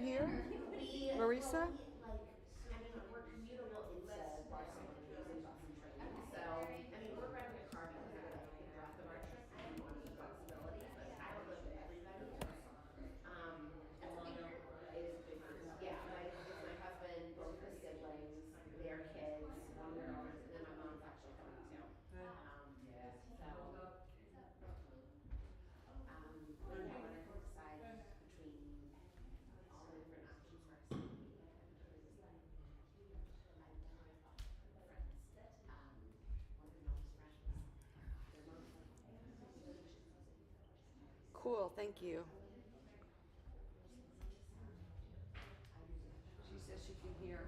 here? Marisa? I mean, we're commutable into Barcelona using bus and train. So, I mean, we're renting a car because of like the breadth of our trip and the flexibility, but I don't live with everybody. Alana yeah, it's my husband, both his siblings, their kids, one girl, and then my mom's actually coming too. But yeah, when I had to decide between all the different options for us, Cool, thank you. She says she can hear.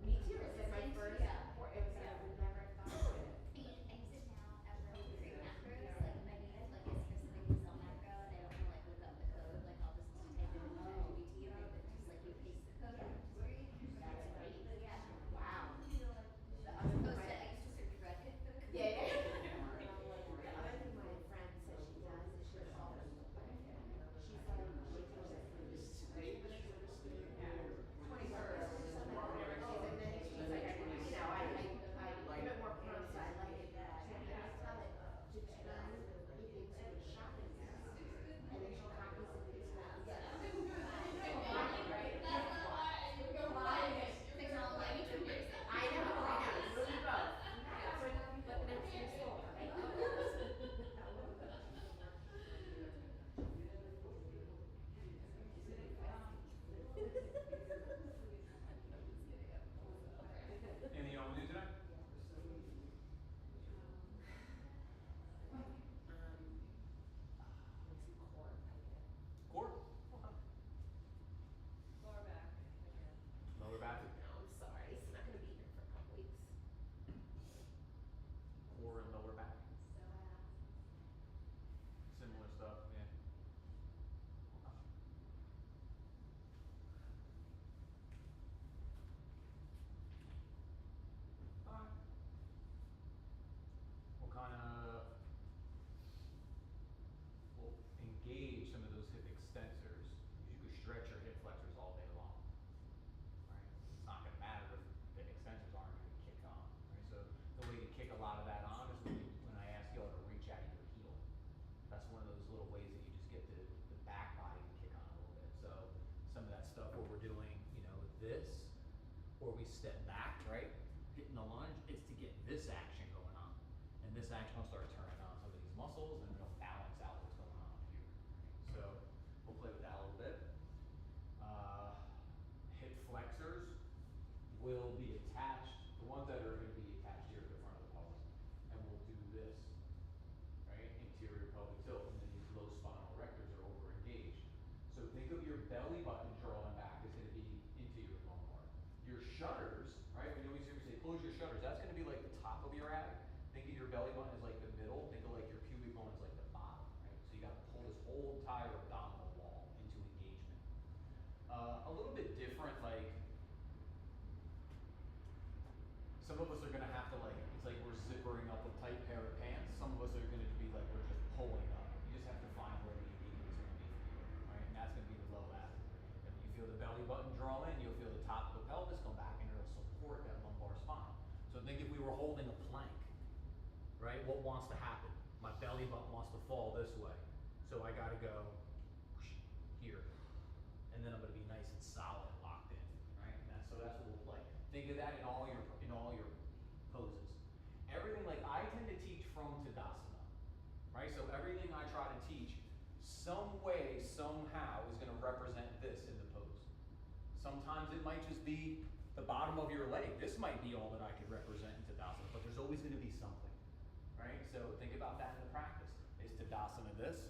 me too. It's like my first. Yeah. It was like we never thought of it. I use it now after I create macros. Like if I need like a specific Excel macro and I don't want to like look up the code, like I'll just type it into ChatGPT and it just like you paste the code. That's great. Yeah. Wow. As opposed to I used to search Reddit for the code. Yeah. The other thing my friend said she does is she's like, she tells us 21st or something like that. And then she's like, you know, I give it more prompts, I like it. And I tell it to turn it into a shopping list. And then she copies it into that. That's not why I would go buy it. Technology to fix it. I know, really both. But then it's your soul, right? Anything you want to do tonight? Core? Lower back again. Lower back. No, I'm sorry, it's not gonna be here for a couple weeks. Core and lower back. Similar stuff, yeah. Alright. We'll kind of engage some of those hip extensors. You could stretch your hip flexors all day long. Right? It's not going to matter if the extensors aren't going to kick on. Right? So the way you kick a lot of that on is when I ask y'all to reach out of your heel. That's one of those little ways that you just get the back body to kick on a little bit. So some of that stuff where we're doing, you know, this, or we step back, right? Hitting the lunge, it's to get this action going on. And this action will start turning on some of these muscles and it'll balance out what's going on here. So we'll play with that a little bit. Hip flexors will be attached, the ones that are going to be attached here to the front of the pelvis. And we'll do this, right? Interior pelvic tilt, and then these low spinal erectors are over engaged. So think of your belly button drawing back is going to be into your lumbar. Your shutters, right? We always hear you say close your shutters. That's going to be like the top of your abdomen. Think of your belly button as like the middle. Think of like your pubic bone as like the bottom, right? So you got to pull this whole entire abdominal wall into engagement. A little bit different, like some of us are going to have to like, it's like we're zippering up a tight pair of pants. Some of us are going to be like we're just pulling up. You just have to find where the engagement is going to be for you, right? And that's going to be the low abdomen. And when you feel the belly button draw in, you'll feel the top of the pelvis come back and it'll support that lumbar spine. So think if we were holding a plank, right? What wants to happen? My belly button wants to fall this way. So I got to go here. And then I'm going to be nice and solid, locked in, right? And so that's what we'll like. Think of that in all your poses. Everything, like I tend to teach from Tadasana, right? So everything I try to teach, some way, somehow, is going to represent this in the pose. Sometimes it might just be the bottom of your leg. This might be all that I could represent in Tadasana, but there's always going to be something, right? So think about that in the practice. Is Tadasana this?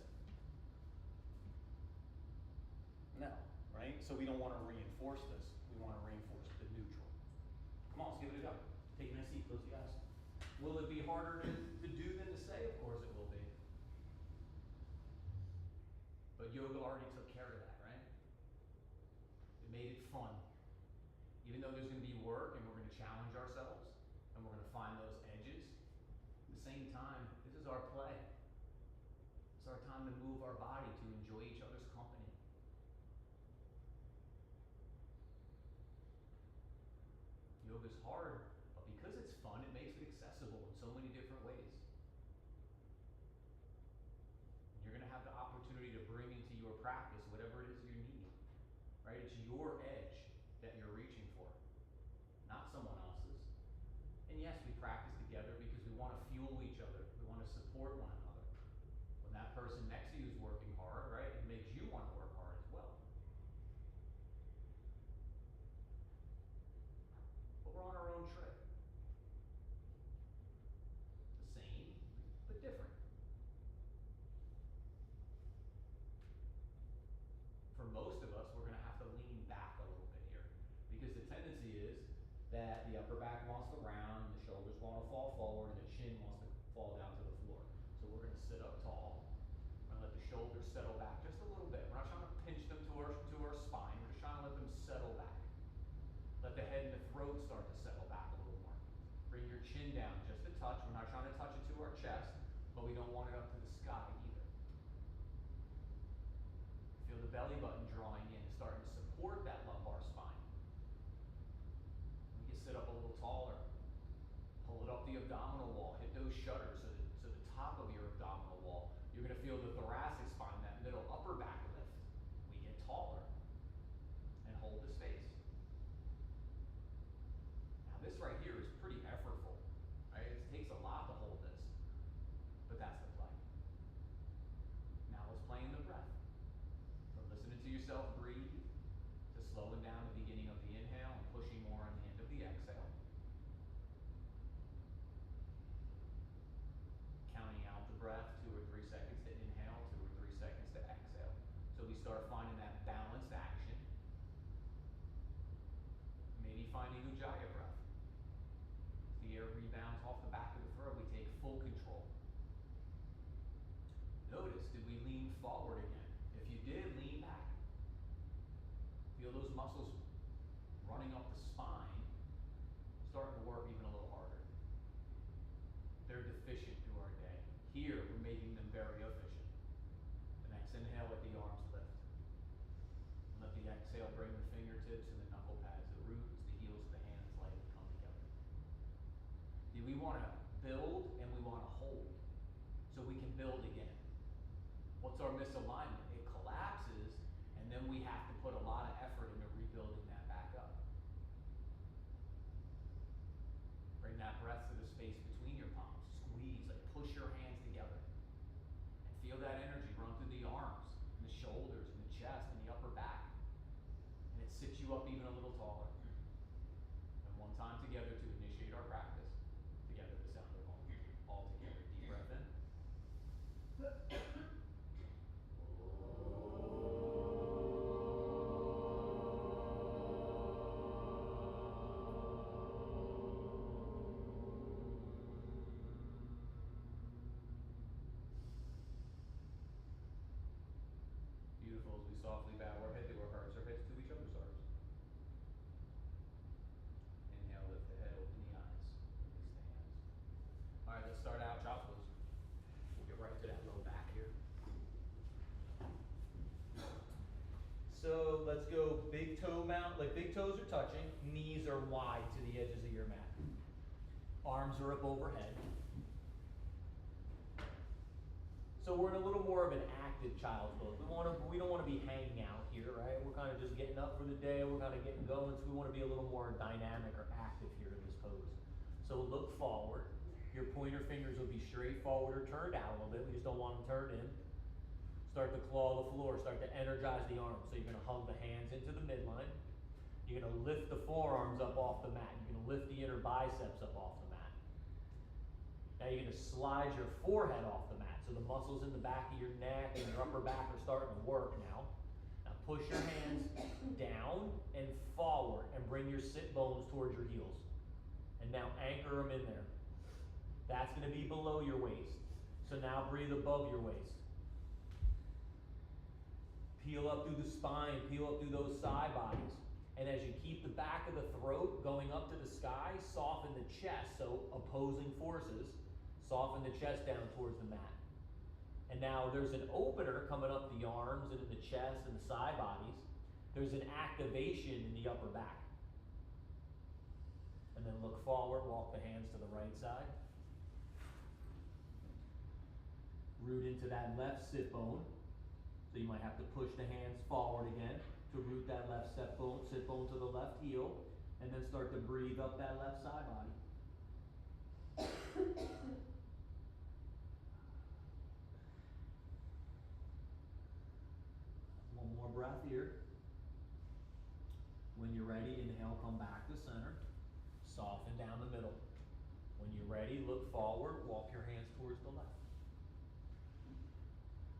right? So we don't want to reinforce this. We want to reinforce the neutral. Come on, let's give it a go. Take a nice seat, close the eyes. Will it be harder to do than to say? Of course it will be. But yoga already took care of that, right? It made it fun. Even though there's going to be work and we're going to challenge ourselves and we're going to find those edges, at the same time, this is our play. It's our time to move our body, to enjoy each other's company. Yoga's hard, but because it's fun, it makes it accessible in so many different ways. And you're going to have the opportunity to bring into your practice whatever it is you need, right? It's your edge that you're reaching for, not someone else's. And yes, we practice together because we want to fuel each other. We want to support one another. When that person next to you is working hard, right, it makes you want to work hard as well. But we're on our own trip. The same, but different. For most of us, we're going to have to lean back a little bit here, because the tendency is that the upper back wants to round, the shoulders want to fall forward, and the chin wants to fall down to the floor. So we're going to sit up tall. We're going to let the shoulders settle back just a little bit. We're not trying to pinch them to our spine. We're just trying to let them settle back. Let the head and the throat start to settle back a little more. Bring your chin down just a touch. We're not trying to touch it to our chest, but we don't want it up to the sky either. Feel the belly button drawing in, starting to support that lumbar spine. You can sit up a little taller. Pull it up the abdominal wall. Hit those shutters so the top of your abdominal wall. You're going to feel the thoracic spine, that middle upper back lift. We get taller. And hold the space. Now this right here is pretty effortful. Right? It takes a lot to hold this. But that's the play. Now let's play in the breath. From listening to yourself breathe, to slowing down the beginning of the inhale and pushing more on the end of the exhale. Counting out the breath, 2 or 3 seconds to inhale, 2 or 3 seconds to exhale. So we start finding that balanced action. Maybe finding Ujjayi breath. The air rebounds off the back of the throat, we take full control. Notice, did we lean forward again? If you did, lean back. Feel those muscles running up the spine, starting to work even a little harder. They're deficient through our day. Here, we're making them very efficient. The next inhale, let the arms lift. And let the exhale bring the fingertips and the knuckle pads, the roots, the heels of the hands lightly come together. We want to build and we want to hold so we can build again. What's our misalignment? It collapses, and then we have to put a lot of effort into rebuilding that back up. Bring that breath to the space between your palms. Squeeze, like push your hands together. And feel that energy run through the arms, and the shoulders, and the chest, and the upper back. And it sits you up even a little taller. And one time together to initiate our practice. Together, the sound of home. All together. Deep breath in. Beautiful as we softly bow our head to our hearts, our heads to each other's hearts. Inhale, lift the head, open the eyes, release the hands. All right, let's start out child's pose. We'll get right to that low back here. So let's go big toe mount, like big toes are touching, knees are wide to the edges of your mat. Arms are up overhead. So we're in a little more of an active child's pose. We don't want to be hanging out here, right? We're kind of just getting up for the day. We're kind of getting going. So we want to be a little more dynamic or active here in this pose. So look forward. Your pointer fingers will be straight forward or turned out a little bit. We just don't want them turned in. Start to claw the floor. Start to energize the arms. So you're going to hug the hands into the midline. You're going to lift the forearms up off the mat. You're going to lift the inner biceps up off the mat. Now you're going to slide your forehead off the mat. So the muscles in the back of your neck and your upper back are starting to work now. Now push your hands down and forward and bring your sit bones towards your heels. And now anchor them in there. That's going to be below your waist. So now breathe above your waist. Peel up through the spine, peel up through those side bodies. And as you keep the back of the throat going up to the sky, soften the chest. So opposing forces, soften the chest down towards the mat. And now there's an opener coming up the arms and in the chest and the side bodies. There's an activation in the upper back. And then look forward, walk the hands to the right side. Root into that left sit bone. So you might have to push the hands forward again to root that left sit bone to the left heel, and then start to breathe up that left side body. One more breath here. When you're ready, inhale, come back to center. Soften down the middle. When you're ready, look forward, walk your hands towards the left.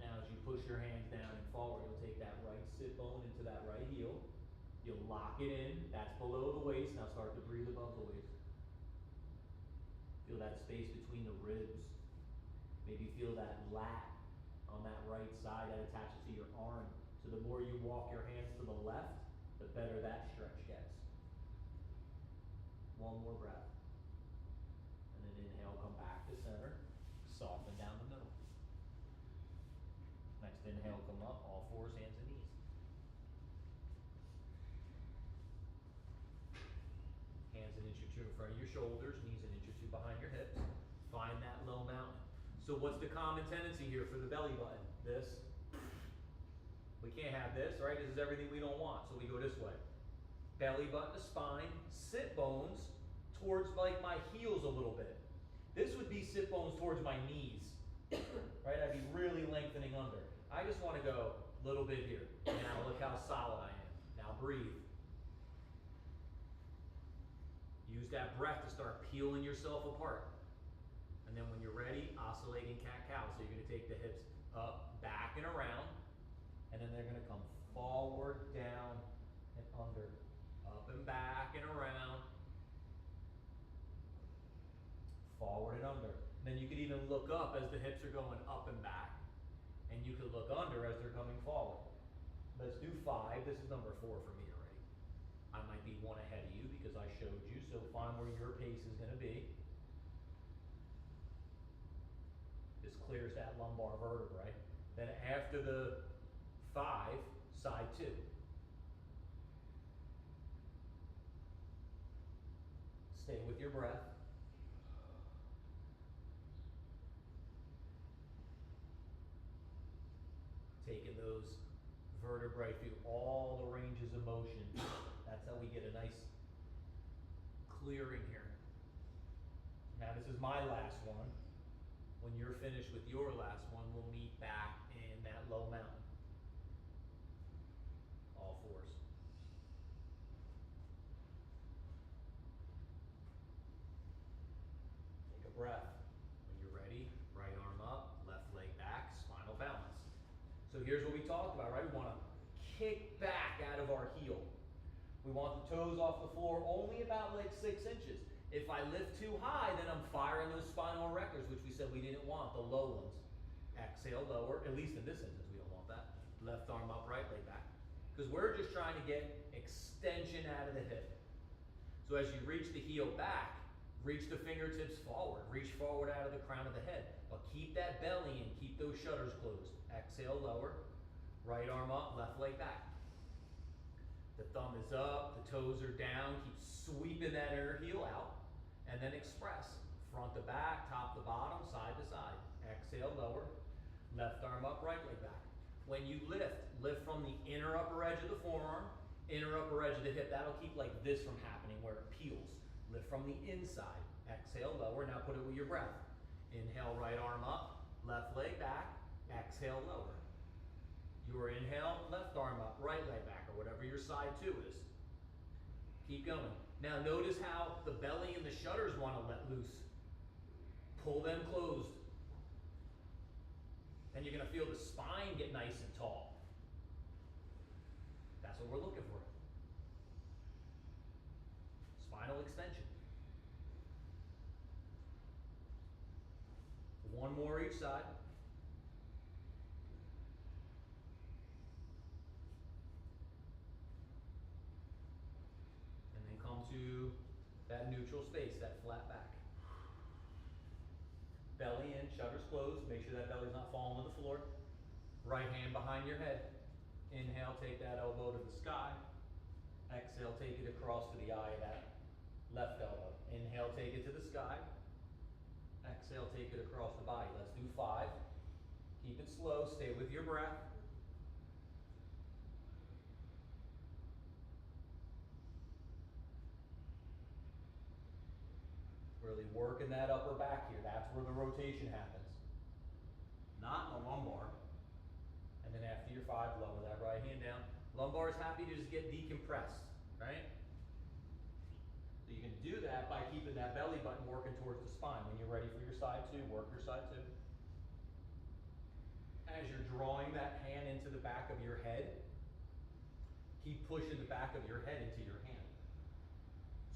Now as you push your hands down and forward, you'll take that right sit bone into that right heel. You'll lock it in, that's below the waist. Now start to breathe above the waist. Feel that space between the ribs. Maybe feel that lat on that right side that attaches to your arm. So the more you walk your hands to the left, the better that stretch gets. One more breath. And then inhale, come back to center. Soften down the middle. Next inhale, come up, all fours, hands and knees. Hands an inch or two in front of your shoulders, knees an inch or two behind your hips. Find that low mountain. So what's the common tendency here for the belly button? This. We can't have this, right? This is everything we don't want, so we go this way. Belly button to spine, sit bones towards like my heels a little bit. This would be sit bones towards my knees, right? I'd be really lengthening under. I just want to go a little bit here. Now look how solid I am. Now breathe. Use that breath to start peeling yourself apart. And then when you're ready, oscillating cat-cow. So you're going to take the hips up, back, and around. And then they're going to come forward, down, and under. Up and back and around. Forward and under. And then you can even look up as the hips are going up and back. And you can look under as they're coming forward. Let's do 5. This is number 4 for me already. I might be one ahead of you because I showed you, so find where your pace is going to be. This clears that lumbar vertebrae. Then after the 5, side 2. Stay with your breath. Taking those vertebrae through all the ranges of motion. That's how we get a nice clearing here. Now this is my last one. When you're finished with your last one, we'll meet back in that low mountain. All fours. Take a breath. When you're ready, right arm up, left leg back, spinal balance. So here's what we talked about, right? We want to kick back out of our heel. We want the toes off the floor only about like 6 inches. If I lift too high, then I'm firing those spinal erectors, which we said we didn't want, the low ones. Exhale, lower, at least in this instance, we don't want that. Left arm up, right leg back. Because we're just trying to get extension out of the hip. So as you reach the heel back, reach the fingertips forward. Reach forward out of the crown of the head. But keep that belly in, keep those shutters closed. Exhale, lower. Right arm up, left leg back. The thumb is up, the toes are down. Keep sweeping that inner heel out. And then express. Front to back, top to bottom, side to side. Exhale, lower. Left arm up, right leg back. When you lift, lift from the inner upper edge of the forearm, inner upper edge of the hip. That'll keep like this from happening where it peels. Lift from the inside. Exhale, lower. Now put it with your breath. Inhale, right arm up, left leg back. Exhale, lower. Your inhale, left arm up, right leg back, or whatever your side 2 is. Keep going. Now notice how the belly and the shutters want to let loose. Pull them closed. And you're going to feel the spine get nice and tall. That's what we're looking for. Spinal extension. One more each side. And then come to that neutral space, that flat back. Belly in, shutters closed, make sure that belly's not falling to the floor. Right hand behind your head. Inhale, take that elbow to the sky. Exhale, take it across to the eye of that left elbow. Inhale, take it to the sky. Exhale, take it across the body. Let's do 5. Keep it slow, stay with your breath. Really working that upper back here. That's where the rotation happens. Not in the lumbar. And then after your 5, lower that right hand down. Lumbar is happy to just get decompressed, right? So you can do that by keeping that belly button working towards the spine. When you're ready for your side 2, work your side 2. As you're drawing that hand into the back of your head, keep pushing the back of your head into your hand.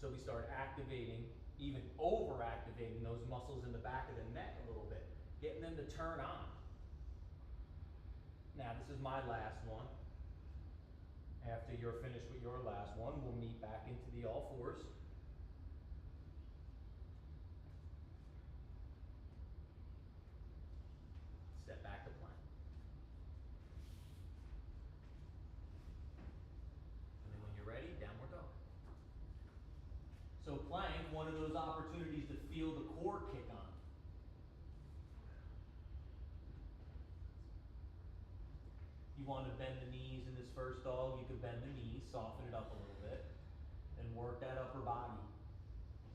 So we start activating, even over-activating those muscles in the back of the neck a little bit, getting them to turn on. Now, this is my last one. After you're finished with your last one, we'll meet back into the all fours. Step back to plank. And then when you're ready, downward dog. So plank, one of those opportunities to feel the core kick on. You want to bend the knees in this first dog, you could bend the knees, soften it up a little bit, and work that upper body.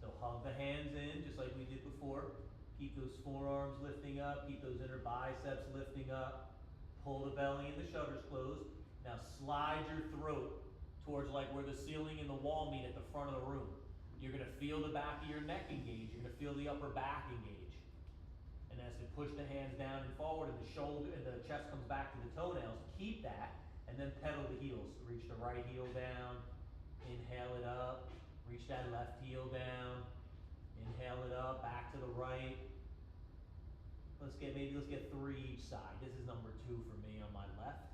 So hug the hands in, just like we did before. Keep those forearms lifting up, keep those inner biceps lifting up. Pull the belly and the shutters closed. Now slide your throat towards like where the ceiling and the wall meet at the front of the room. You're gonna feel the back of your neck engage, you're gonna feel the upper back engage. And as you push the hands down and forward and the shoulder and the chest comes back to the toenails, keep that and then pedal the heels. Reach the right heel down, inhale it up, reach that left heel down, inhale it up, back to the right. Let's get 3 each side. This is number 2 for me on my left.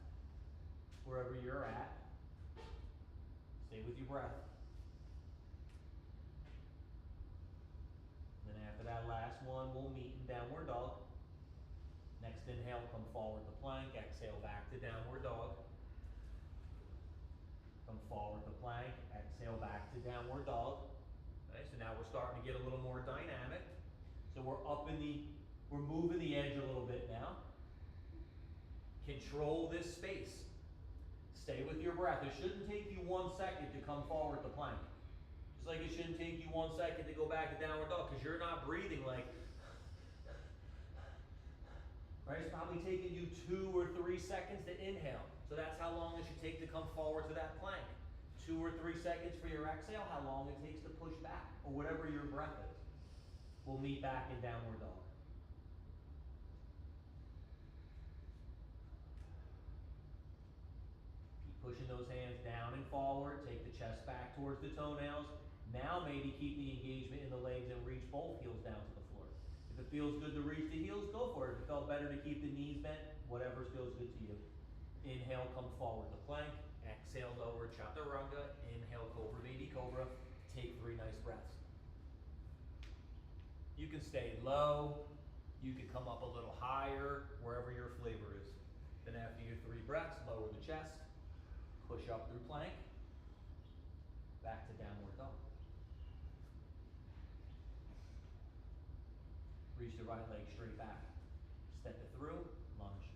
Wherever you're at, stay with your breath. Then after that last one, we'll meet in downward dog. Next inhale, come forward to plank. Exhale, back to downward dog. Come forward to plank. Exhale, back to downward dog. Okay, so now we're starting to get a little more dynamic. So we're moving the edge a little bit now. Control this space. Stay with your breath. It shouldn't take you 1 second to come forward to plank. Just like it shouldn't take you 1 second to go back to downward dog, because you're not breathing like, right? It's probably taking you 2 or 3 seconds to inhale. So that's how long it should take to come forward to that plank. 2 or 3 seconds for your exhale, how long it takes to push back, or whatever your breath is. We'll meet back in downward dog. Keep pushing those hands down and forward, take the chest back towards the toenails. Now maybe keep the engagement in the legs and reach both heels down to the floor. If it feels good to reach the heels, go for it. If it felt better to keep the knees bent, whatever feels good to you. Inhale, come forward to plank. Exhale, lower chaturanga. Inhale, cobra, baby cobra. Take 3 nice breaths. You can stay low. You can come up a little higher, wherever your flavor is. Then after your 3 breaths, lower the chest. Push up through plank. Back to downward dog. Reach the right leg straight back. Step it through, lunge.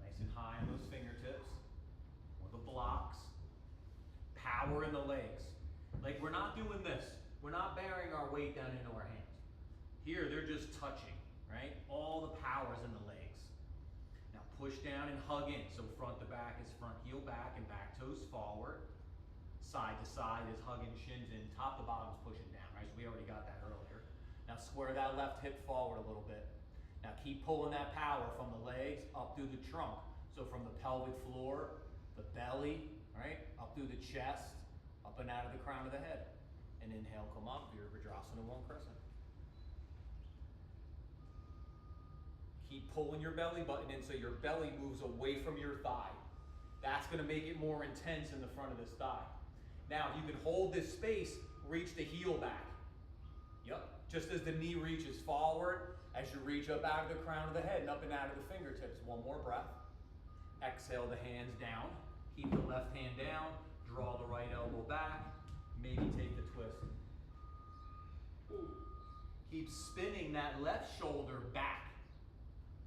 Nice and high on those fingertips. Or the blocks. Power in the legs. Like we're not doing this. We're not bearing our weight down into our hands. Here, they're just touching, right? All the power's in the legs. Now push down and hug in. So front to back is front heel back and back toes forward. Side to side is hugging shins in. Top to bottom is pushing down, right? So we already got that square that left hip forward a little bit. Now keep pulling that power from the legs up through the trunk. So from the pelvic floor, the belly, right, up through the chest, up and out of the crown of the head. And inhale, come up, Virabhadrasana 1 crescent. Keep pulling your belly button in so your belly moves away from your thigh. That's gonna make it more intense in the front of this thigh. Now, if you can hold this space, reach the heel back. Yep, just as the knee reaches forward, as you reach up out of the crown of the head and up and out of the fingertips. One more breath. Exhale the hands down. Keep the left hand down. Draw the right elbow back. Maybe take the twist. Keep spinning that left shoulder back.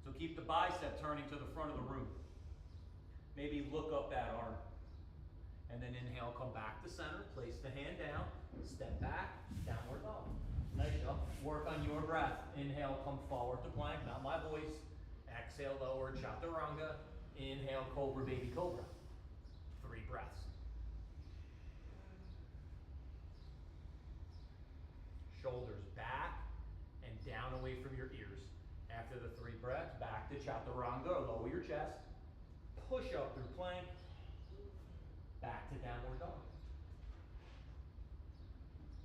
So keep the bicep turning to the front of the room. Maybe look up that arm. And then inhale, come back to center. Place the hand down. Step back. Downward dog. Nice job. Work on your breath. Inhale, come forward to plank. Not my voice. Exhale, lower chaturanga. Inhale, cobra, baby cobra. 3 breaths. Shoulders back and down away from your ears. After the 3 breaths, back to chaturanga or lower your chest. Push up through plank. Back to downward dog.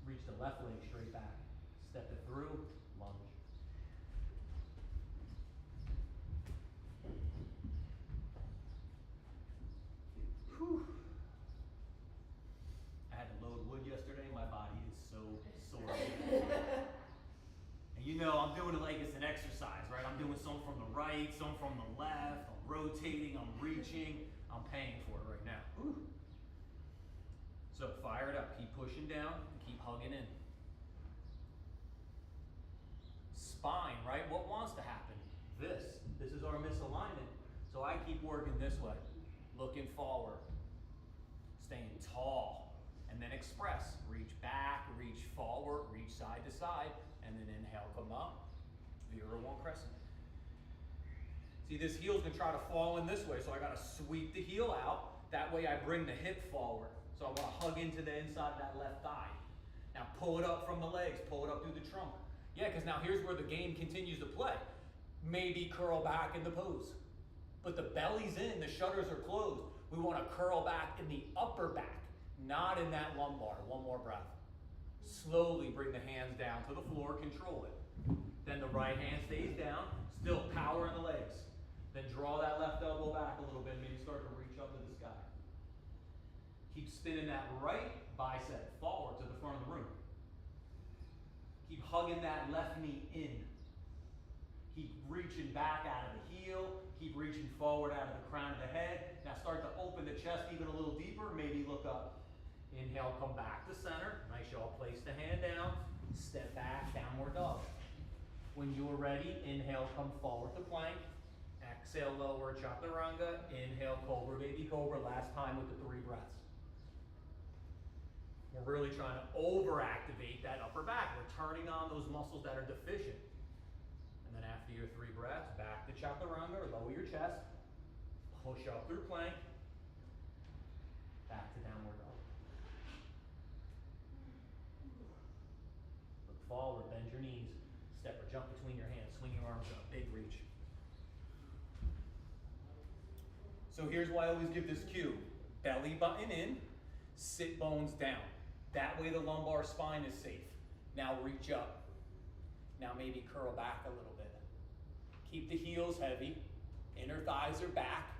Reach the left leg straight back. Step it through, lunge. Whew. I had to load wood yesterday. My body is so sore. And you know, I'm doing it like it's an exercise, right? I'm doing some from the right, some from the left. I'm rotating, I'm reaching. I'm paying for it right now. Whew. So fire it up. Keep pushing down and keep hugging in. Spine, right? What wants to happen? This is our misalignment. So I keep working this way, looking forward, staying tall, and then express. Reach back, reach forward, reach side to side, and then inhale, come up. Vira 1 crescent. See, this heel's gonna try to fall in this way, so I gotta sweep the heel out. That way I bring the hip forward. So I wanna hug into the inside of that left thigh. Now pull it up from the legs, pull it up through the trunk. Yeah, because now here's where the game continues to play. Maybe curl back in the pose. But the belly's in, the shutters are closed. We want to curl back in the upper back, not in that lumbar. One more breath. Slowly bring the hands down to the floor, control it. Then the right hand stays down, still power in the legs. Then draw that left elbow back a little bit, maybe start to reach up to the sky. Keep spinning that right bicep forward to the front of the room. Keep hugging that left knee in. Keep reaching back out of the heel. Keep reaching forward out of the crown of the head. Now start to open the chest even a little deeper. Maybe look up. Inhale, come back to center. Nice, y'all. Place the hand down. Step back, downward dog. When you're ready, inhale, come forward to plank. Exhale, lower chaturanga. Inhale, cobra, baby cobra. Last time with the 3 breaths. We're really trying to overactivate that upper back. We're turning on those muscles that are deficient. And then after your 3 breaths, back to chaturanga or lower your chest. Push up through plank. Back to downward dog. Look forward, bend your knees. Step or jump between your hands. Swing your arms up, big reach. So here's why I always give this cue. Belly button in, sit bones down. That way the lumbar spine is safe. Now reach up. Now maybe curl back a little bit. Keep the heels heavy. Inner thighs are back.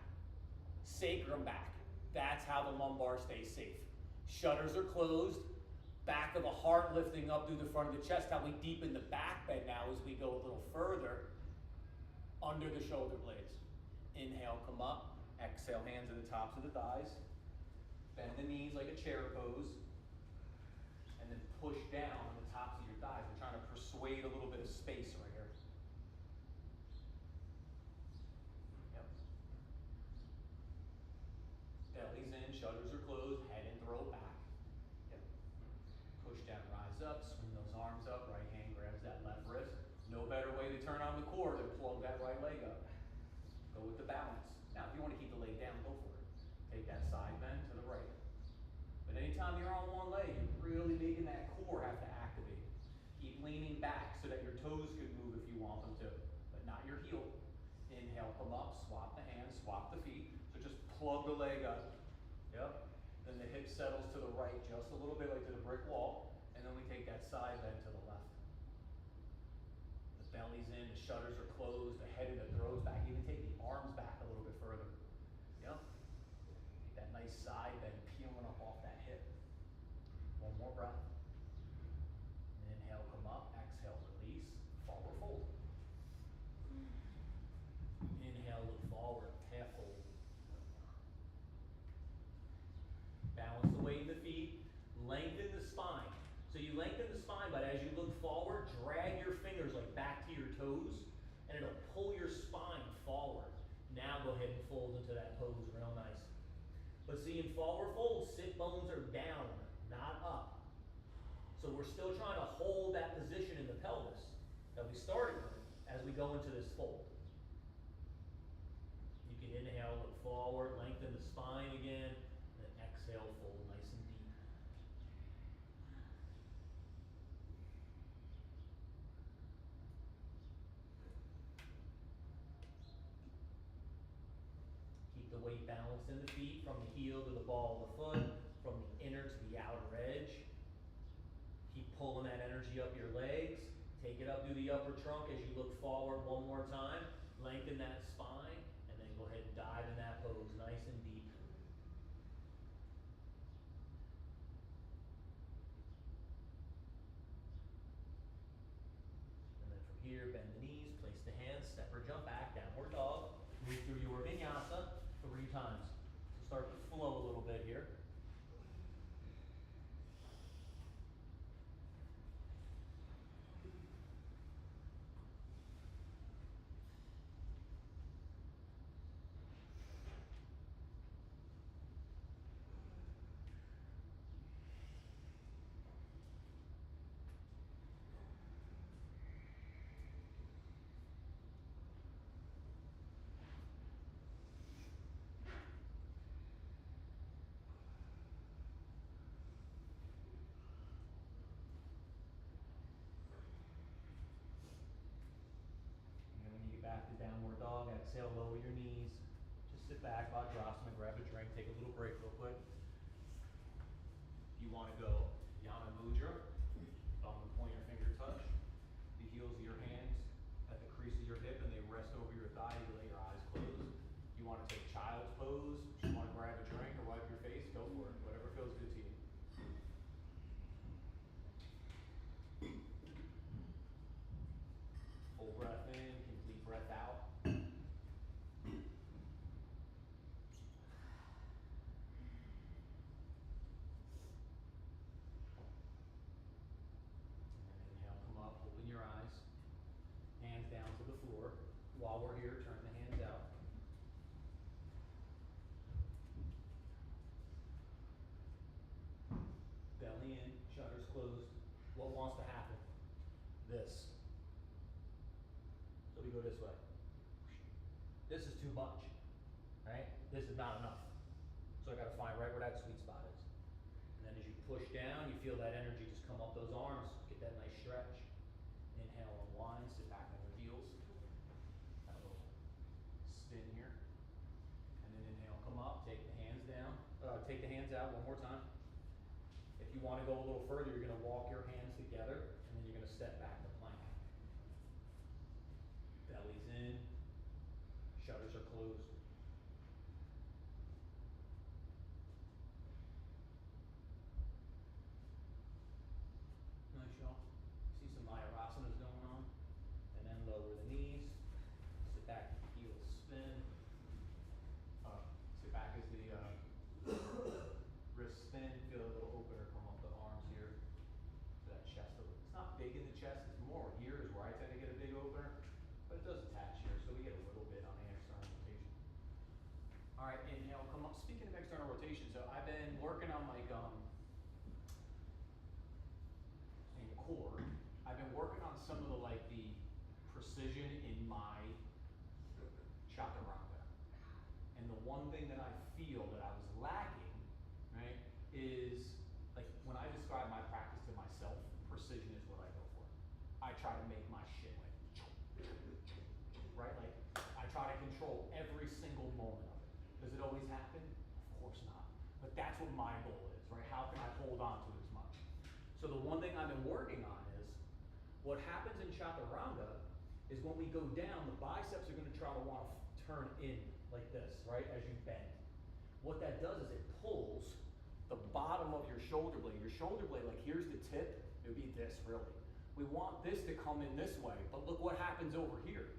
Sacrum back. That's how the lumbar stays safe. Shutters are closed. Back of the heart lifting up through the front of the chest. How we deepen the back bend now as we go a little further under the shoulder blades. Inhale, come up. Exhale, hands to the tops of the thighs. Bend the knees like a chair pose. And then push down on the tops of your thighs. We're trying to persuade a little bit of space right here. Yep. Belly's in, shutters are closed, head and throat back. Yep. Push down, rise up, swing those arms up, right hand grabs that left wrist. No better way to turn on the core than plug that right leg up. Go with the balance. Now, if you want to keep the leg down, go for it. Take that side bend to the right. But anytime you're on one leg, you're really making that core have to activate. Keep leaning back so that your come up, swap the hands, swap the feet. So just plug the leg up. Yep. Then the hip settles to the right just a little bit, like to the brick wall. And then we take that side bend to the left. The belly's in, the shutters are closed, the head and the throat's back. Even take the arms back a little bit further. Yep. Take that nice side bend, peeling up off that hip. One more breath. Inhale, come up. Exhale, release. Forward fold. Inhale, look forward. Half fold. Balance the weight in the feet. Lengthen the spine. So you lengthen the spine, but as you look forward, drag your fingers like back to your toes, and it'll pull your spine forward. Now go ahead and fold into that pose real nice. But see, in forward fold, sit bones are down, not up. So we're still trying to hold that position in the pelvis that we started with as we go into this fold. You can inhale, look forward, lengthen the spine again, then exhale, fold nice and deep. Keep the weight balanced in the feet from the heel to the ball of the foot, from the inner to the outer edge. Keep pulling that energy up your legs. Take it up through the upper trunk as you look forward one more time. Lengthen that spine, and then go ahead and dive in that pose nice and deep. And then from here, bend the knees, place the hands, step or jump back, downward dog. Move through your vinyasa 3 times. So start to flow a little bit here. Back to downward dog. Exhale, lower your knees. Just sit back, Vajrasana, grab a drink, take a little break real quick. If you want to go Yana Mudra, thumb and pointer finger touch. The heels of your hands at the crease of your hip and they rest over your thigh. You let your eyes close. If you want to take child's pose, if you want to grab a drink or wipe your face, go for it. Whatever feels good to you. Full breath in, complete breath out. And inhale, come up, open your eyes. Hands down to the floor. While we're here, turn the hands out. Belly in, shutters closed. What wants to happen? This. So we go this way. This is too much, right? This is not enough. So I gotta find right where that sweet spot is. And then as you push down, you feel that energy just come up those arms, get that nice stretch. Inhale, unwind, sit back on your heels. Have a little spin here. And then inhale, come up, take the hands down. Take the hands out one more time. If you wanna go a little further, you're gonna walk your hands together, and then you're gonna step back to plank. Belly's in, shutters are closed. Nice, y'all. See some Mayurasanas going on. And then lower the knees, sit back, heels spin. Sit back as the wrist spin, feel a little opener come up the arms here. So that chest, it's not big in the chest, it's more here is where I tend to get a big opener. But it does attach here, so we get a little bit on the external rotation. All right, inhale, come up. Speaking of external rotation, so I've been working on like in core. I've been working on some of the like the precision in my chaturanga. And the one thing that I feel that I was lacking, right, is like when I describe my practice to myself, precision is what I go for. I try to make my shit like right? Like I try to control control every single moment of it. Does it always happen? Of course not. But that's what my goal is, right? How can I hold on to it as much? So the one thing I've been working on is, what happens in chaturanga is when we go down, the biceps are gonna try to wanna turn in like this, right, as you bend. What that does is it pulls the bottom of your shoulder blade. Your shoulder blade, like here's the tip, it would be this really. We want this to come in this way, but look what happens over here.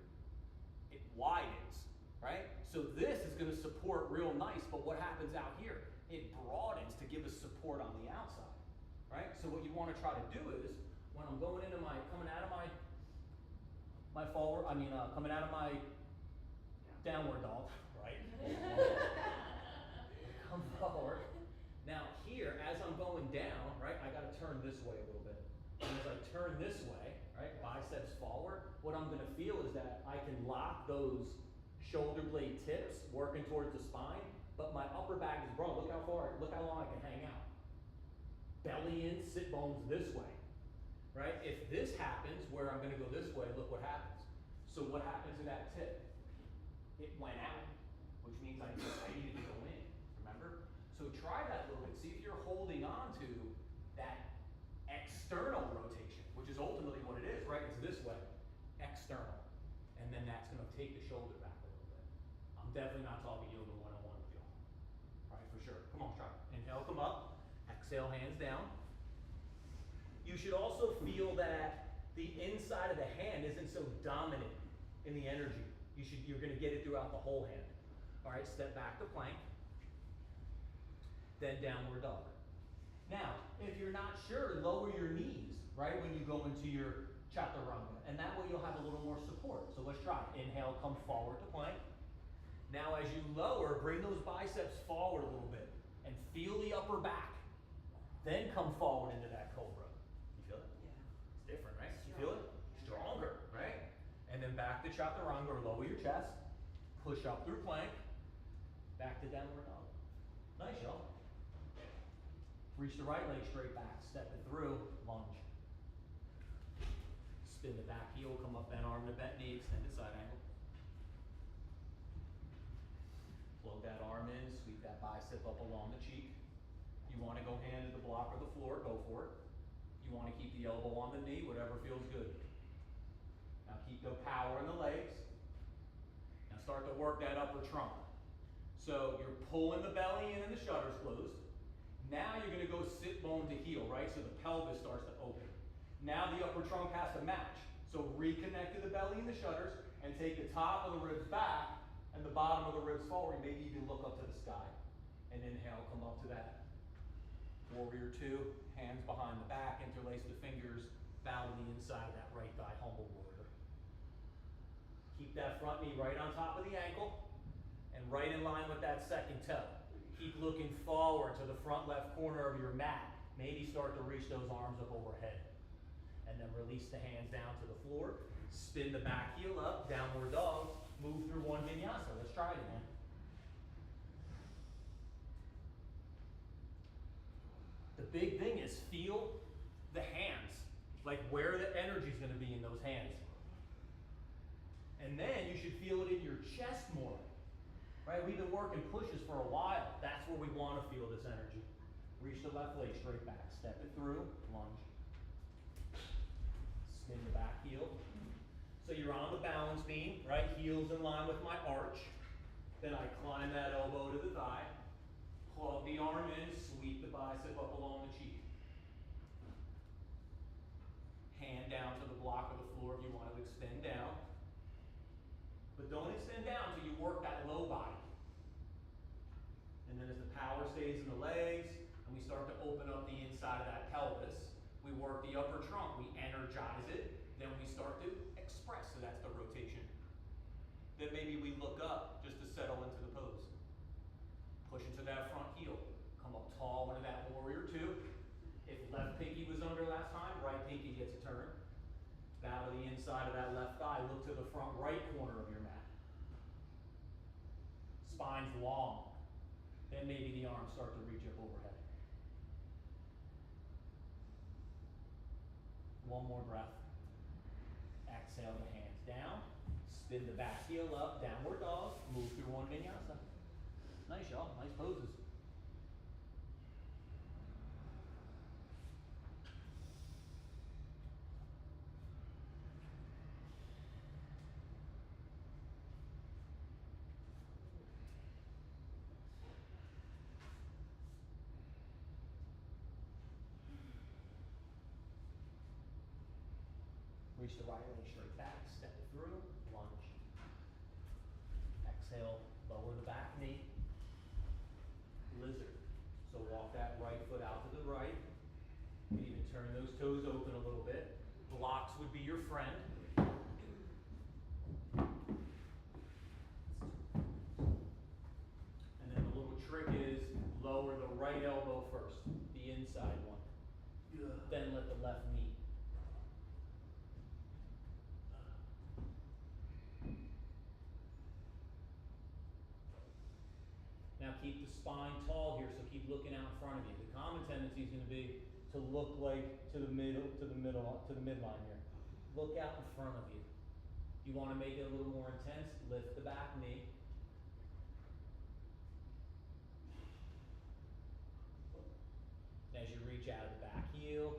It widens, right? So this is gonna support real nice, but what happens out here? It broadens to give us support on the outside, right? So what you wanna try to do is, when I'm going into coming out of my downward dog, right? Come forward. Now here, as I'm going down, right, I gotta turn this way a little bit. And as I turn this way, right, biceps forward, what I'm gonna feel is that I can lock those shoulder blade tips working towards the spine, but my upper back is broad. Look how long I can hang out. Belly in, sit bones this way, right? If this happens, where I'm gonna go this way, look what happens. So what happens to that tip? It went out, which means I needed to go in, remember? So try that a little bit. See if you're holding on to that external rotation, which is ultimately what it is, right? It's this way, external. And then that's gonna take the shoulder back a little bit. I'm definitely not talking yoga 101 with y'all, right, for sure. Come on, try. Inhale, come up. Exhale, hands down. You should also feel that the inside of the hand isn't so dominant in the energy. You're gonna get it throughout the whole hand. All right, step back to plank. Then downward dog. Now, if you're not sure, lower your knees, right, when you go into your chaturanga. And that way you'll have a little more support. So let's try it. Inhale, come forward to plank. Now as you lower, bring those biceps forward a little bit and feel the upper back. Then come forward into that cobra. You feel it? Yeah. It's different, right? You feel it? Stronger, right? And then back to chaturanga, or lower your chest. Push up through plank. Back to downward dog. Nice, y'all. Reach the right leg straight back. Step it through. Lunge. Spin the back heel. Come up, bent arm to bent knee. Extended side angle. Plug that arm in. Sweep that bicep up along the cheek. You want to go hand to the block or the floor, go for it. You want to keep the elbow on the knee, whatever feels good. Now keep the power in the legs. Now start to work that upper trunk. So you're pulling the belly in and the shutters closed. Now you're going to go sit bone to heel, right? So the pelvis starts to open. Now the upper trunk has to match. So reconnect to the belly and the shutters and take the top of the ribs back and the bottom of the ribs forward. Maybe even look up to the sky. And inhale, come up to that. Warrior two, hands behind the back, interlace the fingers, bow to the inside of that right thigh, humble warrior. Keep that front knee right on top of the ankle and right in line with that second toe. Keep looking forward to the front left corner of your mat. Maybe start to reach those arms up overhead. And then release the hands down to the floor. Spin the back heel up, downward dog. Move through one vinyasa. Let's try it again. The big thing is feel the hands, like where the energy is going to be in those hands. And then you should feel it in your chest more, right? We've been working pushes for a while. That's where we want to feel this energy. Reach the left leg straight back. Step it through, lunge. Spin the back heel. So you're on the balance beam, right? Heels in line with my arch. Then I climb that elbow to the thigh. Plug the arm in, sweep the bicep up along the cheek. Hand down to the block of the floor if you want to extend down. But don't extend down until you work that low body. And then as the power stays in the legs, and we start to open up the inside of that pelvis, we work the upper trunk, we energize it, then we start to express, so that's the rotation. Then maybe we look up just to settle into the pose. Push into that front heel. Come up tall into that warrior two. If left pinky was under last time, right pinky gets a turn. Bow to the inside of that left thigh. Look to the front right corner of your mat. Spine's long. Then maybe the arms start to reach up overhead. One more breath. Exhale the hands down. Spin the back heel up, downward dog. Move through one vinyasa. Nice, y'all. Nice poses. Reach the right leg straight back, step it through, lunge. Exhale, lower the back knee. Lizard. So walk that right foot out to the right. You can even turn those toes open a little bit. Blocks would be your friend. And then the little trick is lower the right elbow first, the inside one. Then let the left knee. Now keep the spine tall here, so keep looking out in front of you. The common tendency is going to be to look like to the midline here. Look out in front of you. You want to make it a little more intense, lift the back knee. As you reach out of the back heel,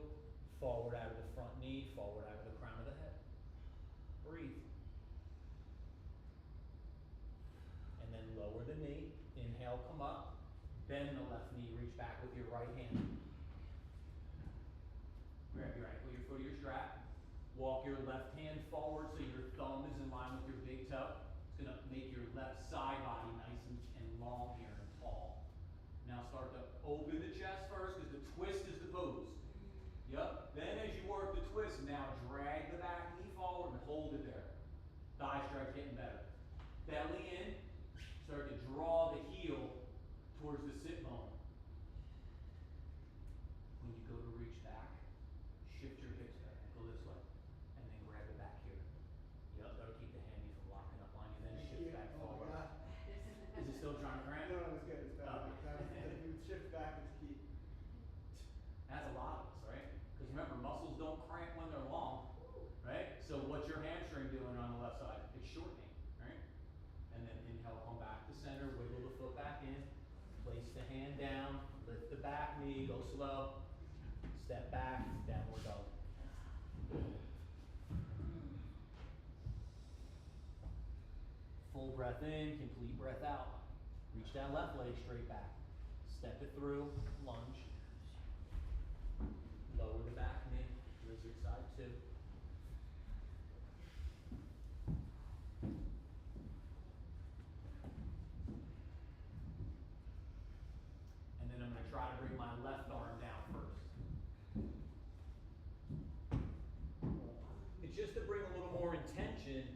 forward out of the front knee, forward out of the crown of the head. Breathe. And then lower the knee. Inhale, come up. Bend the left knee, reach back with your right hand. Grab your ankle, your foot, your strap. Walk your left hand forward so your thumb is in line with your big toe. It's gonna make your left side body nice and long here and tall. Now start to open the chest first, because the twist is the pose. Yep. Then as you work the twist, now drag the back knee forward and hold it there. Thigh stretch getting better. Belly in. Start to draw the heel towards the sit bone. When you go to reach back, shift your hips back, go this way, and then grab it back here. Yep, that'll keep the handy from locking up on you, then shift back forward. Is it still trying to cramp? No, it was good. It's better. You shift back is key. That's a lot of us, right? Because remember, muscles don't cramp when they're long, right? So what's your hamstring doing on the left side? It's shortening, right? And then inhale, come back to center, wiggle the foot back in, place the hand down, lift the back knee, go slow, step back, downward dog. Full breath in, complete breath out. Reach that left leg straight back. Step it through, lunge. Lower the back knee, lizard side 2. And then I'm going to try to bring my left arm down first. It's just to bring a little more intention